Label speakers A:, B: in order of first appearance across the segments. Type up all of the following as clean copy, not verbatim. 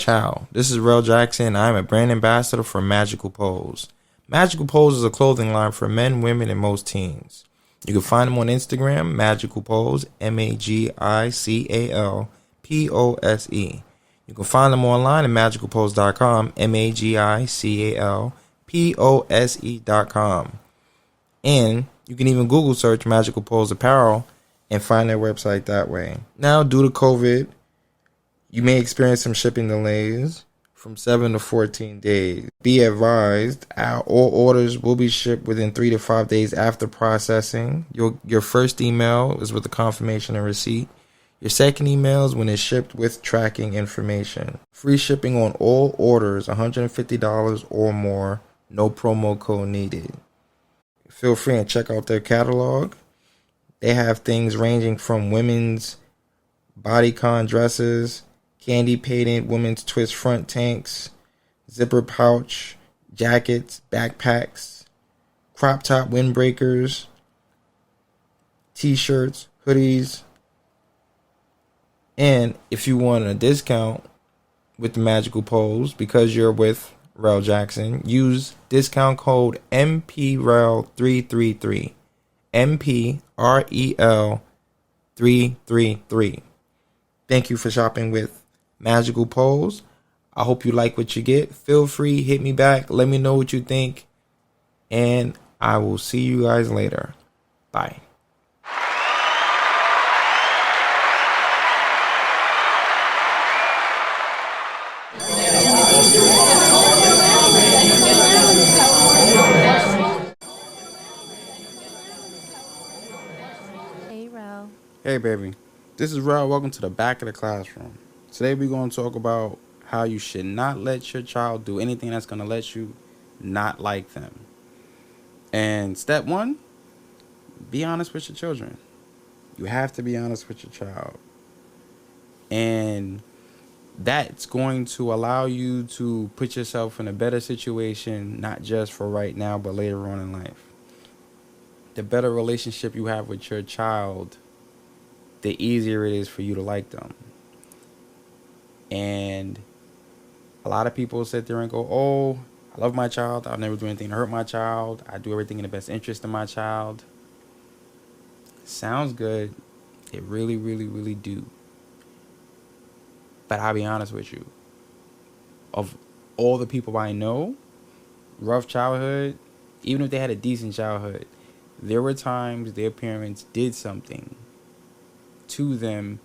A: Ciao, this is Rel Jackson. I'm a brand ambassador for Magical Pose. Magical Pose is a clothing line for men, women, and most teens. You can find them on Instagram, Magical Pose, MAGICALPOSE. You can find them online at magicalpose.com, MAGICALPOSE.com. And you can even Google search Magical Pose Apparel and find their website that way. Now, due to COVID, you may experience some shipping delays from 7 to 14 days. Be advised, all orders will be shipped within 3 to 5 days after processing. Your first email is with the confirmation and receipt. Your second email is when it's shipped with tracking information. Free shipping on all orders, $150 or more. No promo code needed. Feel free and check out their catalog. They have things ranging from women's bodycon dresses, candy painted women's twist front tanks, zipper pouch, jackets, backpacks, crop top windbreakers, t-shirts, hoodies. And if you want a discount with the Magical Pose, because you're with Rel Jackson, use discount code MPREL333. MPREL333. Thank you for shopping with Magical Pose. I hope you like what you get. Feel free, hit me back. Let me know what you think. And I will see you guys later. Bye.
B: Hey, Rel.
C: Hey, baby. This is Rel. Welcome to the back of the classroom. Today we're going to talk about how you should not let your child do anything that's going to let you not like them. And step one, be honest with your children. You have to be honest with your child. And that's going to allow you to put yourself in a better situation, not just for right now, but later on in life. The better relationship you have with your child, the easier it is for you to like them. And a lot of people sit there and go, oh, I love my child. I'll never do anything to hurt my child. I do everything in the best interest of my child. Sounds good. It really, really, really do. But I'll be honest with you. Of all the people I know, rough childhood, even if they had a decent childhood, there were times their parents did something to them,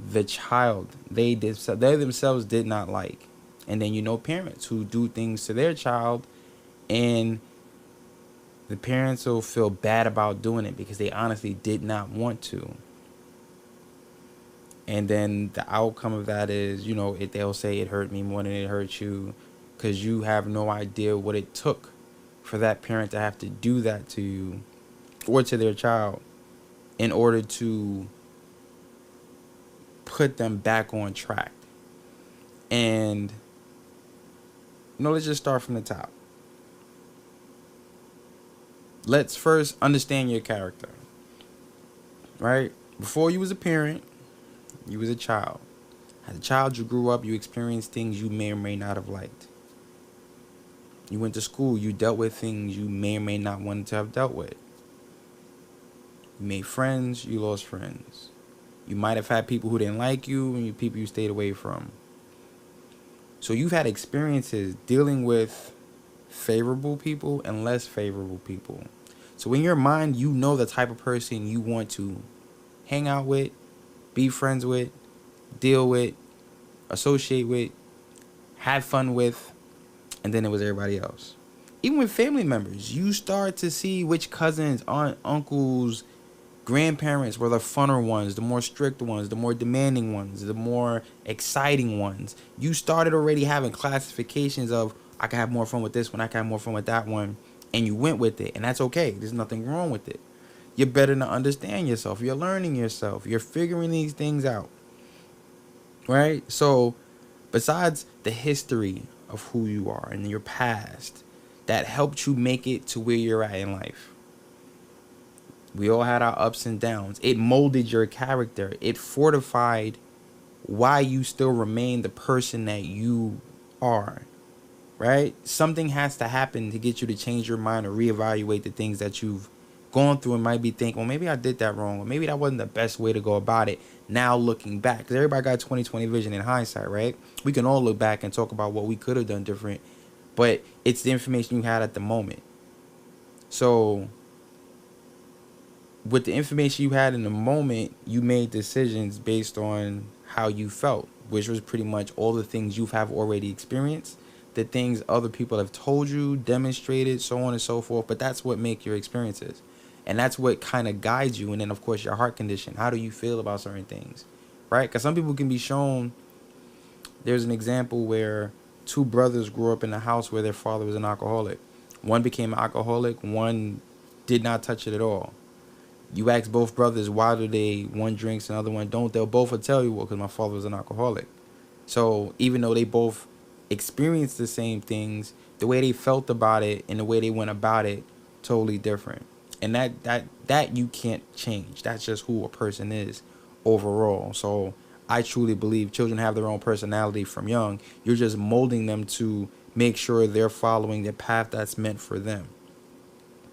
C: the child they themselves did not like. And then parents who do things to their child and the parents will feel bad about doing it because they honestly did not want to. And then the outcome of that is, they'll say it hurt me more than it hurt you, because you have no idea what it took for that parent to have to do that to you or to their child in order to put them back on track. And let's just start from the top. Let's first understand your character, right? Before you was a parent, you was a child. As a child, you grew up, you experienced things you may or may not have liked. You went to school, you dealt with things you may or may not want to have dealt with. You made friends, you lost friends. You might have had people who didn't like you and people you stayed away from. So you've had experiences dealing with favorable people and less favorable people. So in your mind, you know the type of person you want to hang out with, be friends with, deal with, associate with, have fun with, and then it was everybody else. Even with family members, you start to see which cousins, aunt, uncles, grandparents were the funner ones, the more strict ones, the more demanding ones, the more exciting ones. You started already having classifications of, I can have more fun with this one, I can have more fun with that one, and you went with it, and that's okay. There's nothing wrong with it. You're better to understand yourself. You're learning yourself. You're figuring these things out, right? So besides the history of who you are and your past that helped you make it to where you're at in life, we all had our ups and downs. It molded your character. It fortified why you still remain the person that you are, right? Something has to happen to get you to change your mind or reevaluate the things that you've gone through and might be thinking, well, maybe I did that wrong, or maybe that wasn't the best way to go about it. Now looking back, because everybody got 20/20 vision in hindsight, right? We can all look back and talk about what we could have done different, but it's the information you had at the moment. So with the information you had in the moment, you made decisions based on how you felt, which was pretty much all the things you have already experienced, the things other people have told you, demonstrated, so on and so forth. But that's what make your experiences. And that's what kind of guides you. And then, of course, your heart condition. How do you feel about certain things, right? Because some people can be shown. There's an example where two brothers grew up in a house where their father was an alcoholic. One became an alcoholic. One did not touch it at all. You ask both brothers why do they, one drinks and the other one don't, they'll both will tell you, well, because my father was an alcoholic. So even though they both experienced the same things, the way they felt about it and the way they went about it, totally different. And that you can't change. That's just who a person is overall. So I truly believe children have their own personality from young. You're just molding them to make sure they're following the path that's meant for them.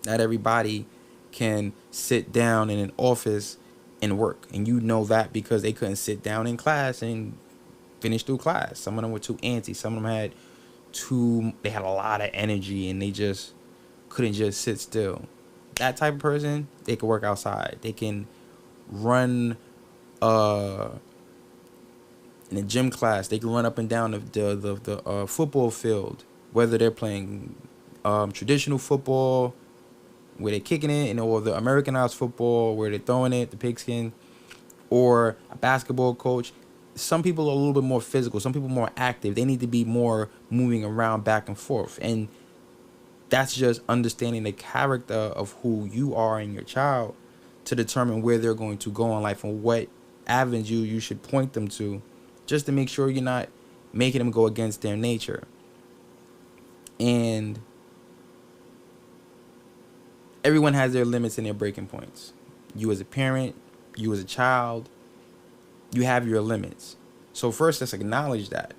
C: Not everybody can sit down in an office and work. And you know that because they couldn't sit down in class and finish through class. Some of them were too antsy. Some of them they had a lot of energy and they just couldn't just sit still. That type of person, they can work outside. They can run in a gym class. They can run up and down the football field, whether they're playing traditional football, where they're kicking it, or the Americanized football, where they're throwing it, the pigskin, or a basketball coach. Some people are a little bit more physical. Some people are more active. They need to be more moving around back and forth. And that's just understanding the character of who you are and your child to determine where they're going to go in life and what avenue you should point them to, just to make sure you're not making them go against their nature. And everyone has their limits and their breaking points. You as a parent, you as a child, you have your limits. So first, let's acknowledge that.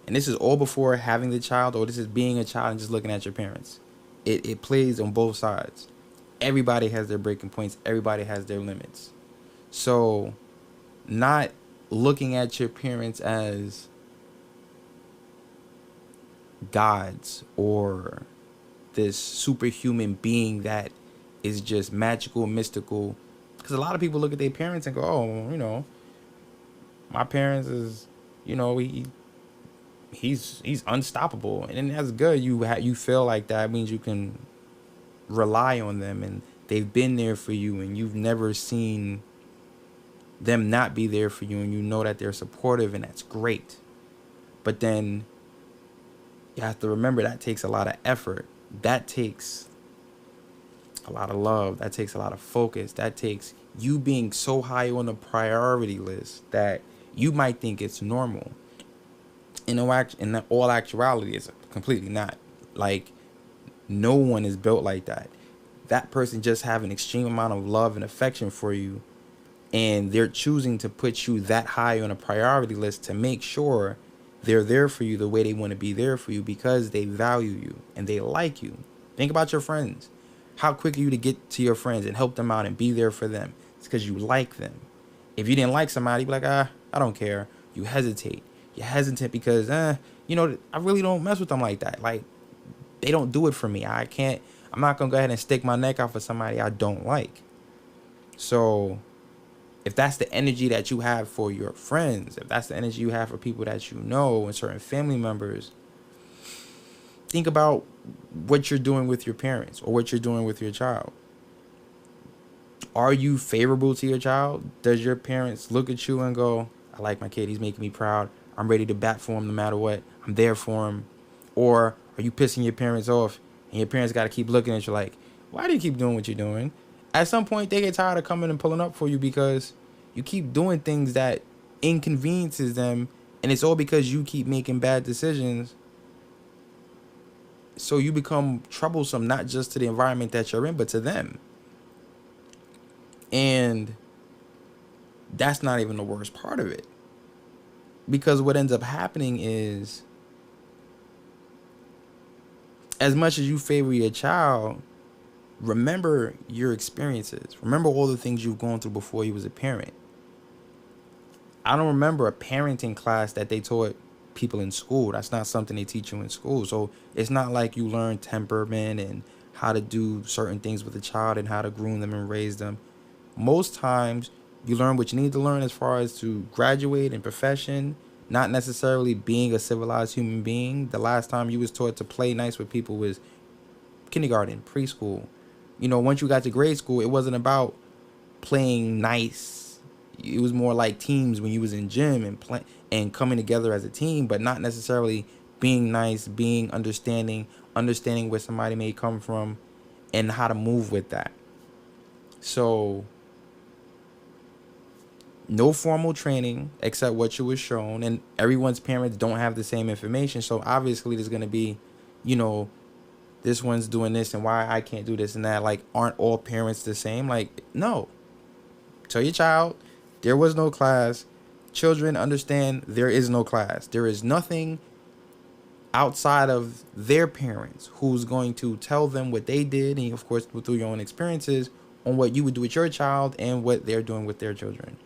C: And this is all before having the child, or this is being a child and just looking at your parents. It plays on both sides. Everybody has their breaking points. Everybody has their limits. So not looking at your parents as gods or this superhuman being that is just magical, mystical. Because a lot of people look at their parents and go, oh, my parents is, he's unstoppable. And that's good. You feel like that means you can rely on them and they've been there for you and you've never seen them not be there for you, and you know that they're supportive, and that's great. But then you have to remember that takes a lot of effort. That takes a lot of love. That takes a lot of focus. That takes you being so high on the priority list that you might think it's normal. In all actuality, it's completely not. Like, no one is built like that. That person just have an extreme amount of love and affection for you, and they're choosing to put you that high on a priority list to make sure they're there for you the way they want to be there for you, because they value you and they like you. Think about your friends. How quick are you to get to your friends and help them out and be there for them? It's because you like them. If you didn't like somebody, you'd be like, I don't care. You hesitate. You're hesitant because, I really don't mess with them like that. Like, they don't do it for me. I'm not going to go ahead and stick my neck out for somebody I don't like. So if that's the energy that you have for your friends, if that's the energy you have for people that you know and certain family members, think about what you're doing with your parents or what you're doing with your child. Are you favorable to your child? Does your parents look at you and go, I like my kid, he's making me proud, I'm ready to bat for him no matter what, I'm there for him? Or are you pissing your parents off and your parents got to keep looking at you like, why do you keep doing what you're doing? At some point, they get tired of coming and pulling up for you because you keep doing things that inconveniences them, and it's all because you keep making bad decisions. So you become troublesome, not just to the environment that you're in, but to them. And that's not even the worst part of it. Because what ends up happening is, as much as you favor your child, remember your experiences. Remember all the things you've gone through before you was a parent. I don't remember a parenting class that they taught people in school. That's not something they teach you in school. So it's not like you learn temperament and how to do certain things with a child and how to groom them and raise them. Most times you learn what you need to learn as far as to graduate in profession, not necessarily being a civilized human being. The last time you was taught to play nice with people was kindergarten, preschool. You know, once you got to grade school, it wasn't about playing nice. It was more like teams when you was in gym and coming together as a team, but not necessarily being nice, being understanding where somebody may come from and how to move with that. So no formal training except what you was shown, and everyone's parents don't have the same information. So obviously there's going to be, you know, this one's doing this and why I can't do this and that. Like, aren't all parents the same? Like, no. Tell your child there was no class. Children understand there is no class. There is nothing outside of their parents who's going to tell them what they did, and of course through your own experiences, on what you would do with your child and what they're doing with their children.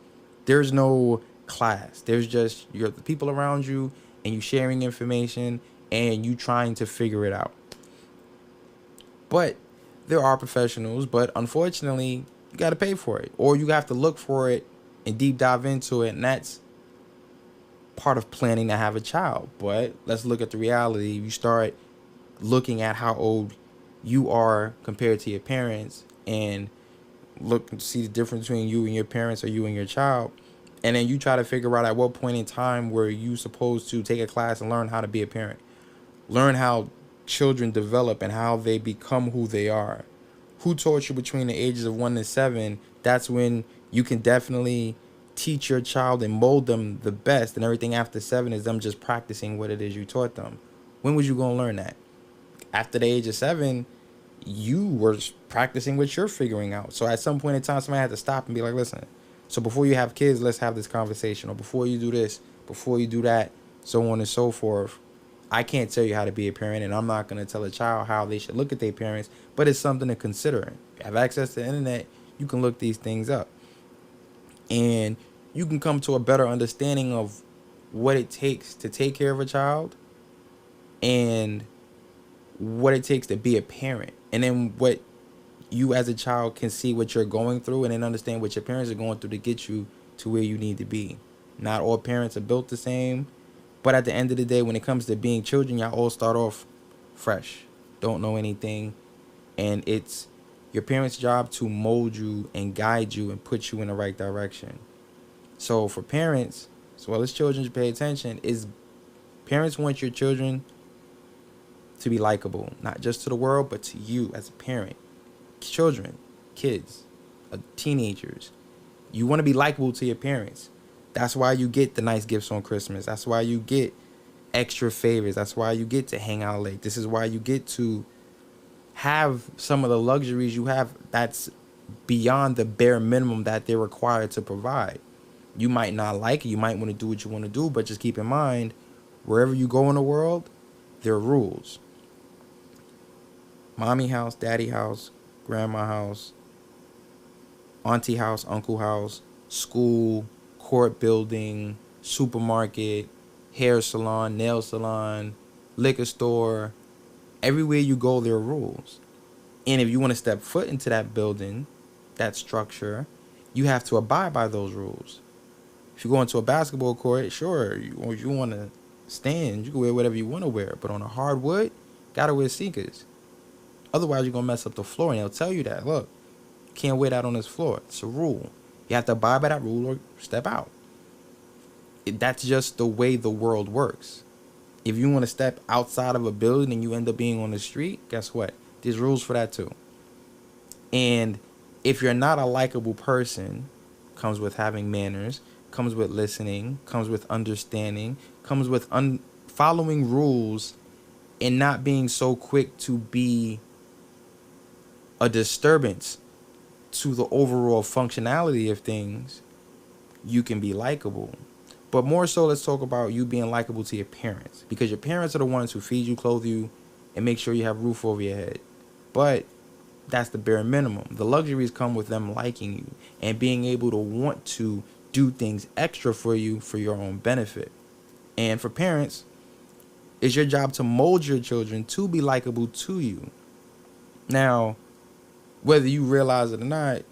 C: There's no class. There's just the people around you and you sharing information and you trying to figure it out. But there are professionals, but unfortunately you got to pay for it, or you have to look for it and deep dive into it, and that's part of planning to have a child. But let's look at the reality. You start looking at how old you are compared to your parents and look and see the difference between you and your parents or you and your child, and then you try to figure out at what point in time were you supposed to take a class and learn how to be a parent, learn how children develop and how they become who they are. Who taught you between the ages of 1 and 7? That's when you can definitely teach your child and mold them the best, and everything after 7 is them just practicing what it is you taught them. When was you going to learn that? After the age of 7, you were practicing what you're figuring out. So at some point in time, somebody had to stop and be like, listen, so before you have kids, let's have this conversation, or before you do this, before you do that, so on and so forth. I can't tell you how to be a parent, and I'm not going to tell a child how they should look at their parents, but it's something to consider. If you have access to the internet, you can look these things up. And you can come to a better understanding of what it takes to take care of a child and what it takes to be a parent. And then what you as a child can see what you're going through, and then understand what your parents are going through to get you to where you need to be. Not all parents are built the same. But at the end of the day, when it comes to being children, y'all all start off fresh, don't know anything. And it's your parents' job to mold you and guide you and put you in the right direction. So for parents, as well as children to pay attention, is parents want your children to be likable, not just to the world, but to you as a parent. Children, kids, teenagers, you want to be likable to your parents. That's why you get the nice gifts on Christmas. That's why you get extra favors. That's why you get to hang out late. This is why you get to have some of the luxuries you have that's beyond the bare minimum that they're required to provide. You might not like it. You might want to do what you want to do, but just keep in mind, wherever you go in the world, there are rules. Mommy house, daddy house, grandma house, auntie house, uncle house, school, court building, supermarket, hair salon, nail salon, liquor store. Everywhere you go, there are rules. And if you want to step foot into that building, that structure, you have to abide by those rules. If you go into a basketball court, sure, you want to stand, you can wear whatever you want to wear. But on a hardwood, got to wear sneakers. Otherwise, you're going to mess up the floor. And they'll tell you that, look, you can't wear that on this floor. It's a rule. You have to abide by that rule or step out. That's just the way the world works. If you want to step outside of a building and you end up being on the street, guess what? There's rules for that too. And if you're not a likable person, comes with having manners, comes with listening, comes with understanding, comes with following rules and not being so quick to be a disturbance to the overall functionality of things, you can be likable. But more so, let's talk about you being likable to your parents, because your parents are the ones who feed you, clothe you, and make sure you have a roof over your head. But that's the bare minimum. The luxuries come with them liking you and being able to want to do things extra for you for your own benefit. And for parents, it's your job to mold your children to be likable to you. Now, whether you realize it or not,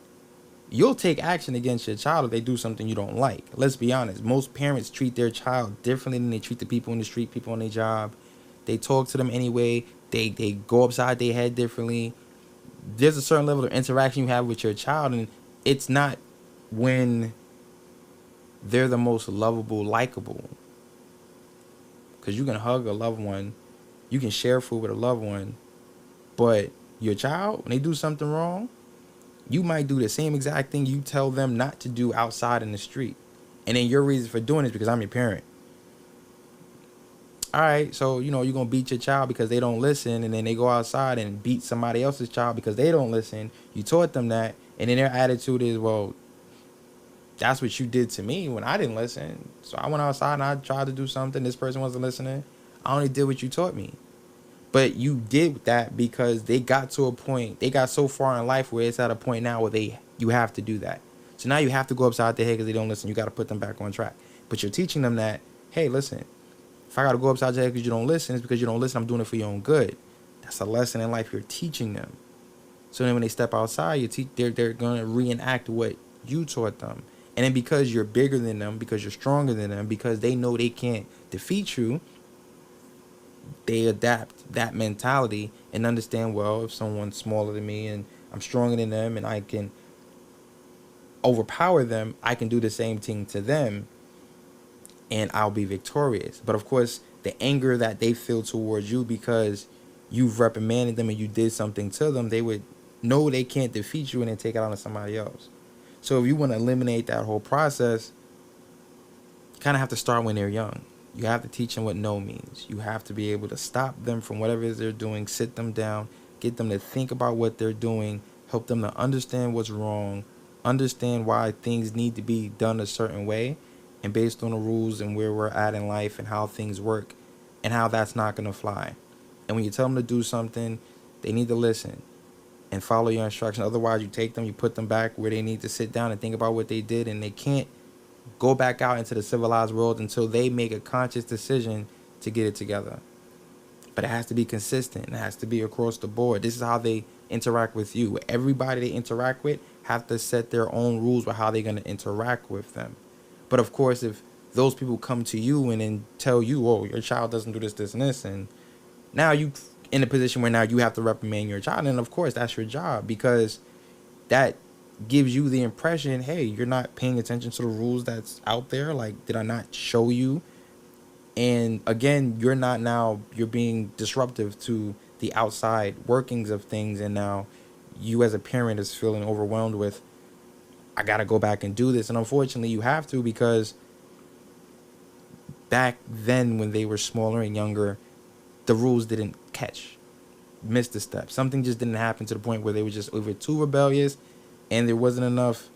C: you'll take action against your child if they do something you don't like. Let's be honest. Most parents treat their child differently than they treat the people in the street, people on their job. They talk to them anyway. They go upside their head differently. There's a certain level of interaction you have with your child, and it's not when they're the most lovable, likable. Because you can hug a loved one, you can share food with a loved one, but your child, when they do something wrong, you might do the same exact thing you tell them not to do outside in the street. And then your reason for doing it is because I'm your parent. All right, so, you're going to beat your child because they don't listen, and then they go outside and beat somebody else's child because they don't listen. You taught them that, and then their attitude is, well, that's what you did to me when I didn't listen. So I went outside and I tried to do something. This person wasn't listening. I only did what you taught me. But you did that because they got to a point, they got so far in life where it's at a point now where you have to do that. So now you have to go upside their head because they don't listen. You got to put them back on track. But you're teaching them that, hey, listen, if I got to go upside your head because you don't listen, it's because you don't listen. I'm doing it for your own good. That's a lesson in life you're teaching them. So then when they step outside, they're going to reenact what you taught them. And then because you're bigger than them, because you're stronger than them, because they know they can't defeat you, they adapt that mentality and understand, well, if someone's smaller than me and I'm stronger than them and I can overpower them, I can do the same thing to them and I'll be victorious. But of course, the anger that they feel towards you because you've reprimanded them and you did something to them, they would know they can't defeat you and then take it out on somebody else. So if you want to eliminate that whole process, you kind of have to start when they're young. You have to teach them what no means. You have to be able to stop them from whatever it is they're doing, sit them down, get them to think about what they're doing, help them to understand what's wrong, understand why things need to be done a certain way, and based on the rules and where we're at in life and how things work and how that's not going to fly. And when you tell them to do something, they need to listen and follow your instructions. Otherwise, you take them, you put them back where they need to sit down and think about what they did, and they can't go back out into the civilized world until they make a conscious decision to get it together. But it has to be consistent. It has to be across the board. This is how they interact with you. Everybody they interact with have to set their own rules with how they're going to interact with them. But of course, if those people come to you and then tell you, oh, your child doesn't do this, this, and this, and now you in a position where now you have to reprimand your child, and of course that's your job, because that gives you the impression, hey, you're not paying attention to the rules that's out there. Like, did I not show you? And again, you're being disruptive to the outside workings of things, and now you as a parent is feeling overwhelmed with, I gotta go back and do this. And unfortunately you have to, because back then when they were smaller and younger, the rules didn't missed a step. Something just didn't happen to the point where they were just either too rebellious and there wasn't enough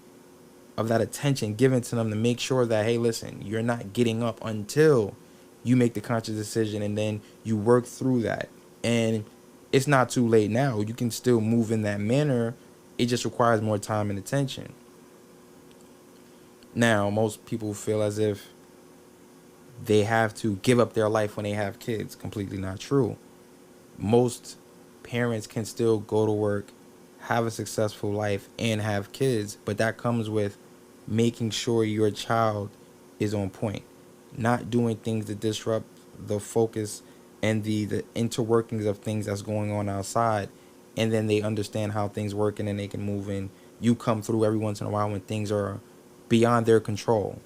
C: of that attention given to them to make sure that, hey, listen, you're not getting up until you make the conscious decision, and then you work through that. And it's not too late now. You can still move in that manner. It just requires more time and attention. Now, most people feel as if they have to give up their life when they have kids. Completely not true. Most parents can still go to work, have a successful life, and have kids, but that comes with making sure your child is on point, not doing things that disrupt the focus and the interworkings of things that's going on outside, and then they understand how things work, and then they can move in. You come through every once in a while when things are beyond their control,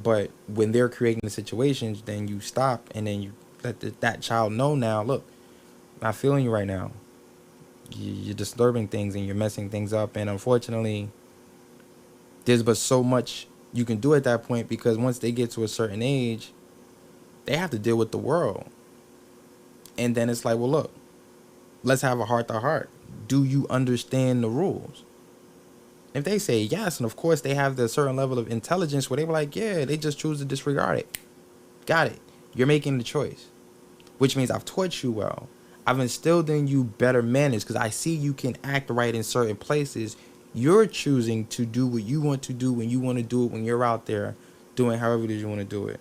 C: but when they're creating the situations, then you stop, and then you let that child know, now, look, I'm not feeling you right now. You're disturbing things and you're messing things up, and unfortunately there's but so much you can do at that point, because once they get to a certain age, they have to deal with the world. And then it's like, well, look, let's have a heart to heart. Do you understand the rules? If they say yes, and of course they have the certain level of intelligence where they were like, yeah, they just choose to disregard it. Got it. You're making the choice, which means I've taught you well. I've instilled in you better manners because I see you can act right in certain places. You're choosing to do what you want to do when you want to do it when you're out there doing however it is you want to do it.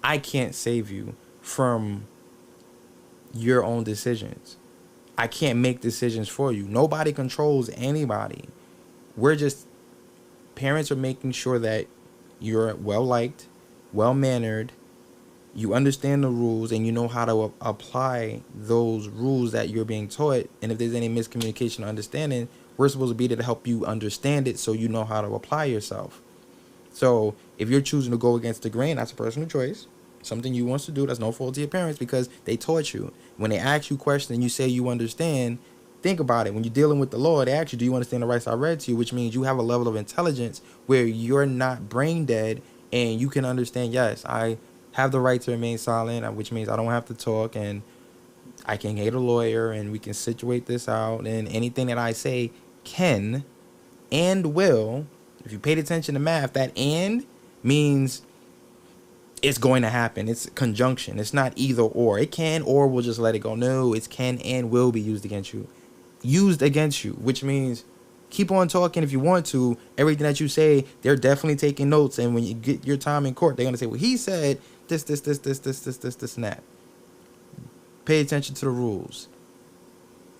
C: I can't save you from your own decisions. I can't make decisions for you. Nobody controls anybody. We're just, parents are making sure that you're well liked, well mannered, you understand the rules, and you know how to apply those rules that you're being taught. And if there's any miscommunication or understanding, we're supposed to be there to help you understand it so you know how to apply yourself. So if you're choosing to go against the grain, that's a personal choice. Something you want to do, that's no fault to your parents because they taught you. When they ask you questions and you say you understand, think about it. When you're dealing with the law, they ask you, do you understand the rights I read to you? Which means you have a level of intelligence where you're not brain dead and you can understand, yes, I have the right to remain silent, which means I don't have to talk and I can get a lawyer and we can situate this out. And anything that I say can and will, if you paid attention to math, that and means it's going to happen. It's conjunction. It's not either or. It can or we'll just let it go. No, it's can and will be used against you. Used against you, which means keep on talking if you want to. Everything that you say, they're definitely taking notes. And when you get your time in court, they're going to say, well, he said this, and that. Pay attention to the rules.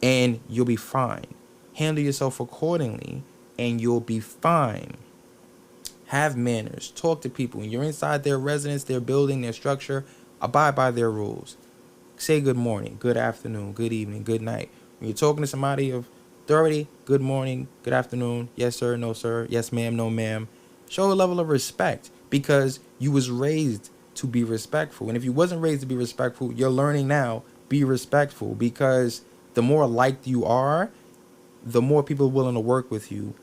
C: And you'll be fine. Handle yourself accordingly, and you'll be fine. Have manners. Talk to people. When you're inside their residence, their building, their structure, abide by their rules. Say good morning, good afternoon, good evening, good night. When you're talking to somebody of authority, good morning, good afternoon, yes sir, no sir, yes ma'am, no ma'am. Show a level of respect because you was raised to be respectful. And if you wasn't raised to be respectful, you're learning now, be respectful, because the more liked you are, the more people are willing to work with you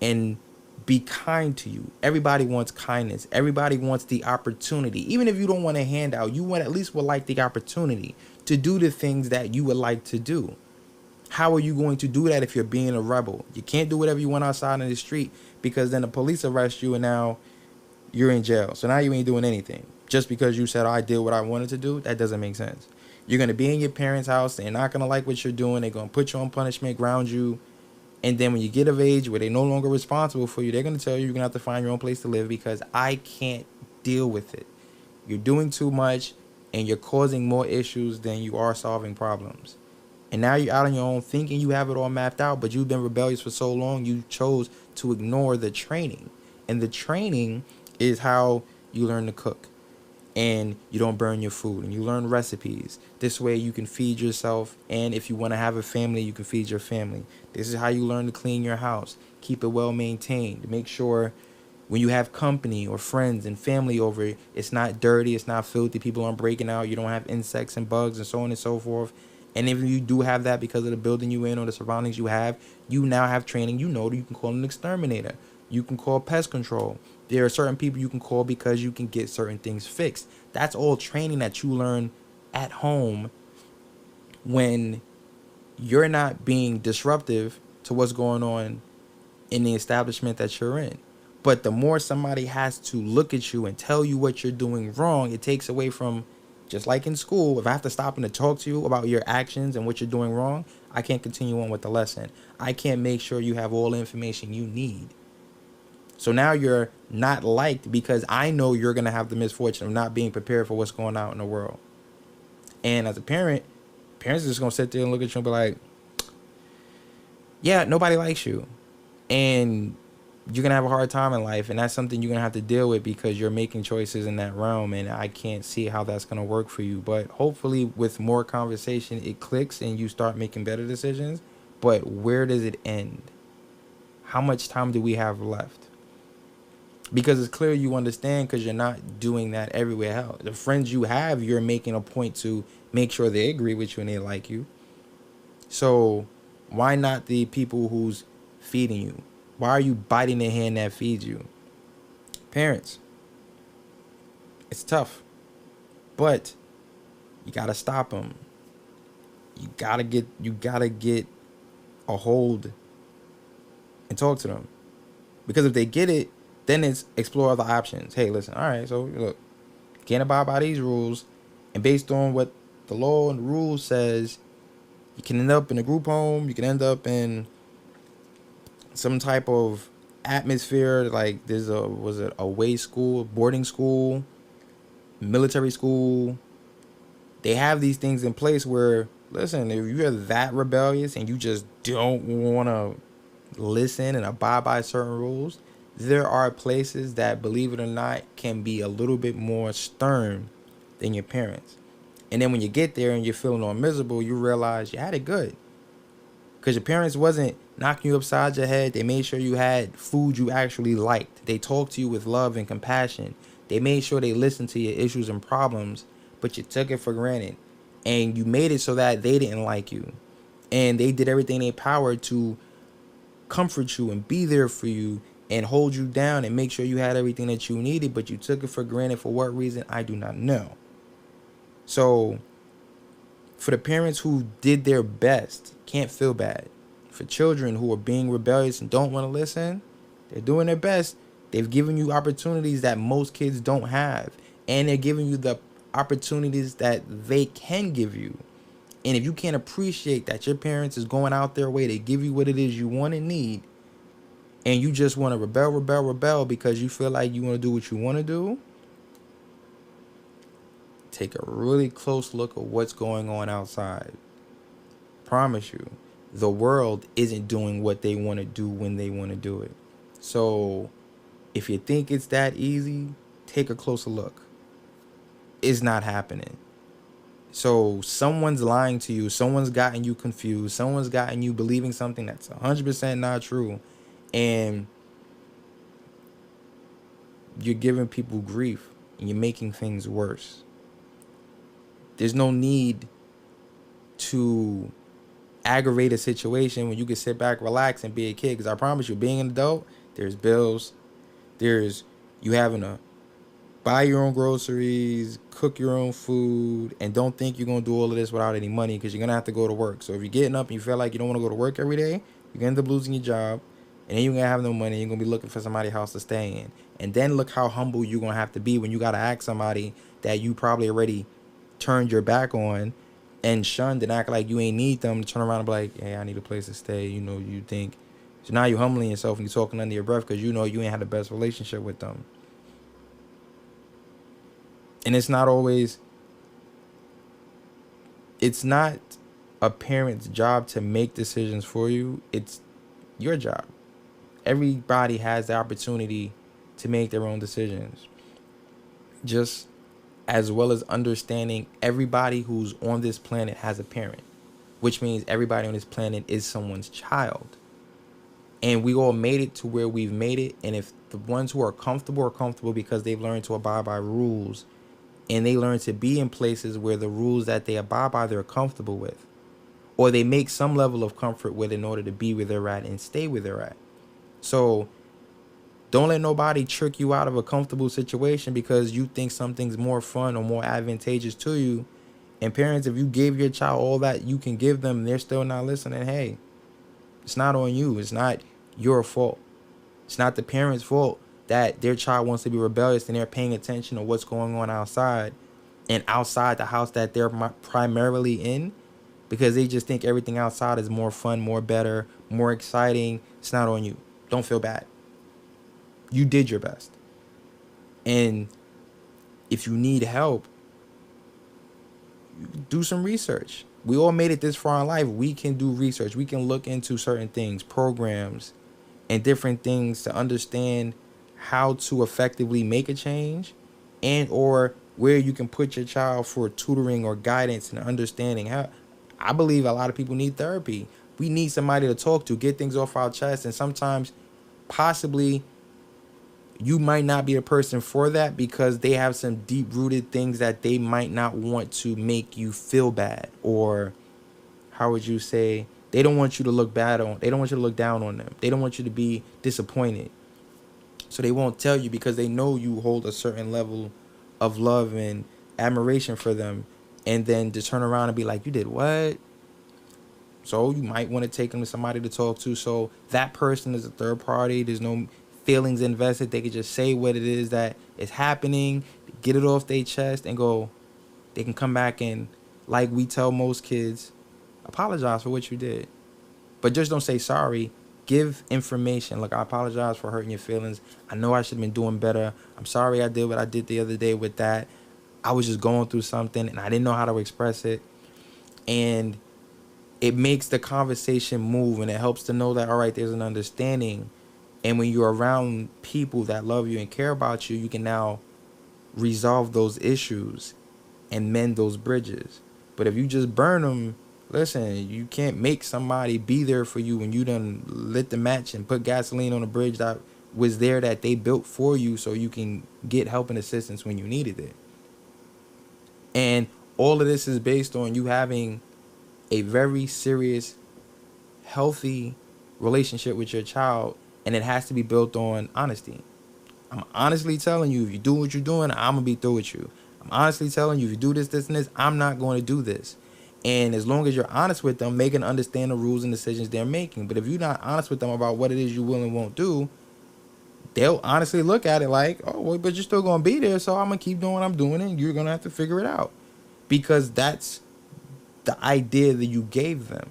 C: and be kind to you. Everybody wants kindness. Everybody wants the opportunity. Even if you don't want a handout, you want at least would like the opportunity to do the things that you would like to do. How are you going to do that if you're being a rebel? You can't do whatever you want outside in the street because then the police arrest you and now you're in jail. So now you ain't doing anything. Just because you said, oh, I did what I wanted to do, that doesn't make sense. You're going to be in your parents' house. They're not going to like what you're doing. They're going to put you on punishment, ground you. And then when you get of age where they're no longer responsible for you, they're going to tell you you're going to have to find your own place to live because I can't deal with it. You're doing too much and you're causing more issues than you are solving problems. And now you're out on your own thinking you have it all mapped out, but you've been rebellious for so long, you chose to ignore the training. And the training is how you learn to cook. And you don't burn your food, and you learn recipes. This way you can feed yourself, and if you want to have a family, you can feed your family. This is how you learn to clean your house. Keep it well maintained. Make sure when you have company or friends and family over, it's not dirty, it's not filthy, people aren't breaking out, you don't have insects and bugs and so on and so forth. And if you do have that because of the building you in or the surroundings you have, you now have training. You know that you can call an exterminator. You can call pest control. There are certain people you can call because you can get certain things fixed. That's all training that you learn at home when you're not being disruptive to what's going on in the establishment that you're in. But the more somebody has to look at you and tell you what you're doing wrong, it takes away from, just like in school, if I have to stop and to talk to you about your actions and what you're doing wrong, I can't continue on with the lesson. I can't make sure you have all the information you need. So now you're not liked because I know you're going to have the misfortune of not being prepared for what's going on in the world. And as a parent, parents are just going to sit there and look at you and be like, yeah, nobody likes you. And you're going to have a hard time in life. And that's something you're going to have to deal with because you're making choices in that realm. And I can't see how that's going to work for you. But hopefully with more conversation, it clicks and you start making better decisions. But where does it end? How much time do we have left? Because it's clear you understand because you're not doing that everywhere else. The friends you have, you're making a point to make sure they agree with you and they like you. So why not the people who's feeding you? Why are you biting the hand that feeds you? Parents, it's tough, but you got to stop them. You got to get a hold and talk to them. Because if they get it, then it's explore other options. Hey, listen, all right, so look, can't abide by these rules, and based on what the law and the rules says, you can end up in a group home, you can end up in some type of atmosphere, like there's a way school, boarding school, military school. They have these things in place where, listen, if you're that rebellious and you just don't want to listen and abide by certain rules, there are places that, believe it or not, can be a little bit more stern than your parents. And then when you get there and you're feeling all miserable, you realize you had it good. Because your parents wasn't knocking you upside your head. They made sure you had food you actually liked. They talked to you with love and compassion. They made sure they listened to your issues and problems, but you took it for granted. And you made it so that they didn't like you. And they did everything in their power to comfort you and be there for you and hold you down and make sure you had everything that you needed, but you took it for granted. For what reason, I do not know. So for the parents who did their best, can't feel bad. For children who are being rebellious and don't want to listen, they're doing their best. They've given you opportunities that most kids don't have, and they're giving you the opportunities that they can give you. And if you can't appreciate that your parents is going out their way to give you what it is you want and need, and you just want to rebel because you feel like you want to do what you want to do, take a really close look at what's going on outside. Promise you, the world isn't doing what they want to do when they want to do it. So if you think it's that easy, take a closer look. It's not happening. So someone's lying to you. Someone's gotten you confused. Someone's gotten you believing something that's 100% not true. And you're giving people grief and you're making things worse. There's no need to aggravate a situation when you can sit back, relax, and be a kid. Because I promise you, being an adult, there's bills. There's you having to buy your own groceries, cook your own food, and don't think you're going to do all of this without any money, because you're going to have to go to work. So if you're getting up and you feel like you don't want to go to work every day, you're going to end up losing your job, and then you're going to have no money. You're going to be looking for somebody's house to stay in. And then look how humble you're going to have to be when you got to ask somebody that you probably already turned your back on and shunned and act like you ain't need them to turn around and be like, hey, I need a place to stay. You know, you think. So now you're humbling yourself and you're talking under your breath because you know you ain't had the best relationship with them. And it's not a parent's job to make decisions for you. It's your job. Everybody has the opportunity to make their own decisions. Just as well as understanding everybody who's on this planet has a parent, which means everybody on this planet is someone's child. And we all made it to where we've made it. And if the ones who are comfortable because they've learned to abide by rules, and they learn to be in places where the rules that they abide by, they're comfortable with, or they make some level of comfort with in order to be where they're at and stay where they're at. So don't let nobody trick you out of a comfortable situation because you think something's more fun or more advantageous to you. And parents, if you give your child all that you can give them and they're still not listening, hey, it's not on you. It's not your fault. It's not the parent's fault that their child wants to be rebellious and they're paying attention to what's going on outside and outside the house that they're primarily in, because they just think everything outside is more fun, more better, more exciting. It's not on you. Don't feel bad. You did your best. And if you need help, do some research. We all made it this far in life. We can do research. We can look into certain things, programs, and different things to understand how to effectively make a change, and or where you can put your child for tutoring or guidance and understanding. How I believe a lot of people need therapy. We need somebody to talk to, get things off our chest, and sometimes possibly you might not be a person for that because they have some deep-rooted things that they might not want to make you feel bad, or how would you say, they don't want you to look bad on, they don't want you to look down on them. They don't want you to be disappointed. So they won't tell you because they know you hold a certain level of love and admiration for them. And then to turn around and be like, you did what? So you might want to take them to somebody to talk to. So that person is a third party. There's no feelings invested. They can just say what it is that is happening, get it off their chest, and go. They can come back and, like we tell most kids, apologize for what you did. But just don't say sorry. Give information. Look, I apologize for hurting your feelings. I know I should have been doing better. I'm sorry I did what I did the other day with that. I was just going through something and I didn't know how to express it. And it makes the conversation move, and it helps to know that, all right, there's an understanding. And when you're around people that love you and care about you, you can now resolve those issues and mend those bridges. But if you just burn them, listen, you can't make somebody be there for you when you done lit the match and put gasoline on a bridge that was there that they built for you so you can get help and assistance when you needed it. And all of this is based on you having a very serious, healthy relationship with your child, and it has to be built on honesty. I'm honestly telling you, if you do what you're doing, I'm going to be through with you. I'm honestly telling you, if you do this, this, and this, I'm not going to do this. And as long as you're honest with them, they can understand the rules and decisions they're making. But if you're not honest with them about what it is you will and won't do, they'll honestly look at it like, oh, well, but you're still going to be there, so I'm going to keep doing what I'm doing, and you're going to have to figure it out. Because that's the idea that you gave them.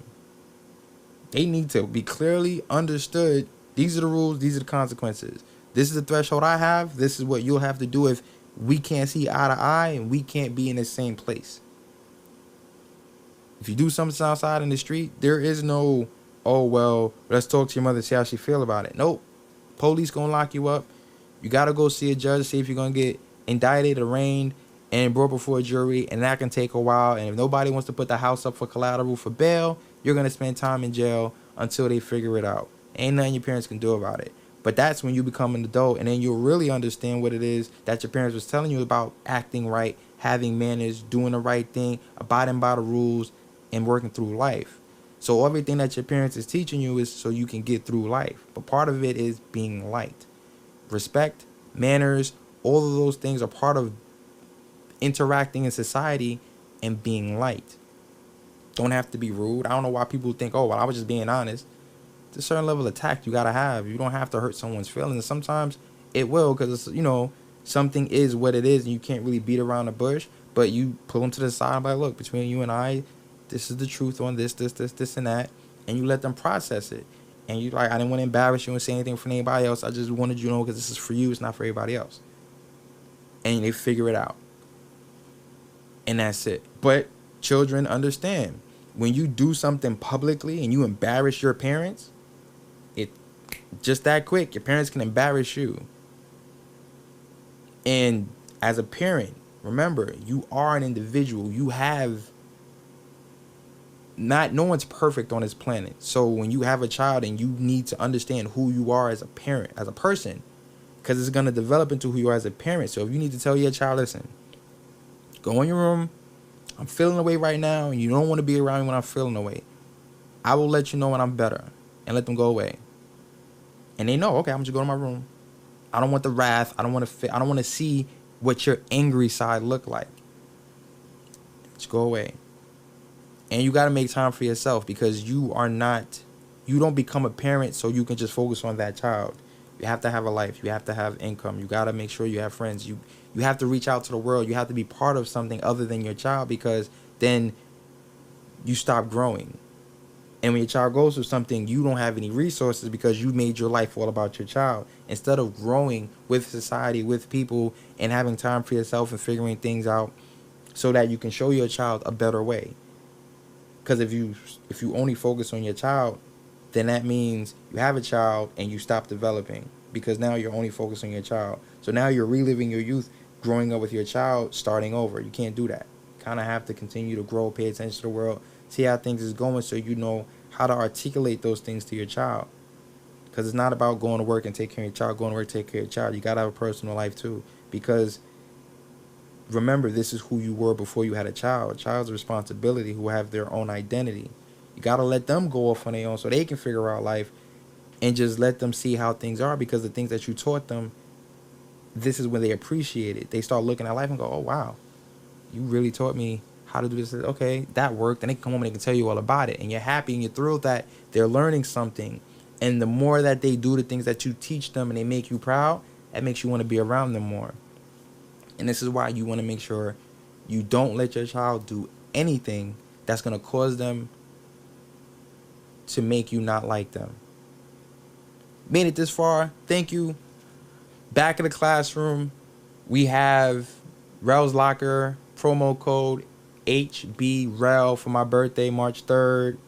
C: They need to be clearly understood. These are the rules. These are the consequences. This is the threshold I have. This is what you'll have to do if we can't see eye to eye and we can't be in the same place. If you do something outside in the street, there is no, oh, well, let's talk to your mother, see how she feel about it. Nope. Police going to lock you up. You got to go see a judge, see if you're going to get indicted, arraigned, and brought before a jury, and that can take a while. And if nobody wants to put the house up for collateral for bail, you're going to spend time in jail until they figure it out. Ain't nothing your parents can do about it. But that's when you become an adult, and then you'll really understand what it is that your parents was telling you about acting right, having manners, doing the right thing, abiding by the rules, and working through life. So everything that your parents is teaching you is so you can get through life. But part of it is being liked. Respect, manners, all of those things are part of interacting in society and being liked. Don't have to be rude. I don't know why people think, oh, well, I was just being honest. There's a certain level of tact you got to have. You don't have to hurt someone's feelings. Sometimes it will, because, something is what it is and you can't really beat around the bush. But you pull them to the side and be like, look, between you and I, this is the truth on this, and that. And you let them process it. And you like, I didn't want to embarrass you and say anything for anybody else. I just wanted you to know because this is for you. It's not for everybody else. And they figure it out. And that's it. But children understand. When you do something publicly and you embarrass your parents, it just that quick, your parents can embarrass you. And as a parent, remember, you are an individual. You have no one's perfect on this planet. So when you have a child and you need to understand who you are as a parent, as a person, because it's going to develop into who you are as a parent. So if you need to tell your child, listen, go in your room, I'm feeling away right now, and you don't want to be around me when I'm feeling away, I will let you know when I'm better, and let them go away. And they know, okay, I'm just going to my room. I don't want the wrath. I don't want to see what your angry side look like. Just go away. And you got to make time for yourself, because you don't become a parent so you can just focus on that child. You have to have a life. You have to have income. You got to make sure you have friends. You have to reach out to the world. You have to be part of something other than your child, because then you stop growing. And when your child goes through something, you don't have any resources because you made your life all about your child. Instead of growing with society, with people, and having time for yourself and figuring things out so that you can show your child a better way. Because if you only focus on your child, then that means you have a child and you stop developing, because now you're only focused on your child. So now you're reliving your youth, growing up with your child, starting over. You can't do that. You kind of have to continue to grow, pay attention to the world, see how things is going, so you know how to articulate those things to your child. Because it's not about going to work and take care of your child, going to work, take care of your child. You got to have a personal life too. Because remember, this is who you were before you had a child. A child's responsibility, who have their own identity. You got to let them go off on their own so they can figure out life, and just let them see how things are, because the things that you taught them, this is when they appreciate it. They start looking at life and go, oh, wow, you really taught me how to do this. Okay, that worked. And they come home and they can tell you all about it. And you're happy and you're thrilled that they're learning something. And the more that they do the things that you teach them and they make you proud, that makes you want to be around them more. And this is why you want to make sure you don't let your child do anything that's going to cause them to make you not like them. Made it this far. Thank you. Back in the classroom, we have Rel's Locker promo code HBREL for my birthday, March 3rd.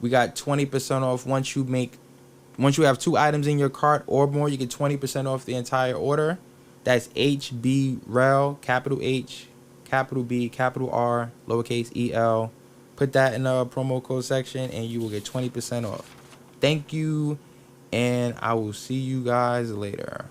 C: We got 20% off once you have 2 items in your cart or more, you get 20% off the entire order. That's HBREL, capital H, capital B, capital R, lowercase EL. Put that in the promo code section and you will get 20% off. Thank you, and I will see you guys later.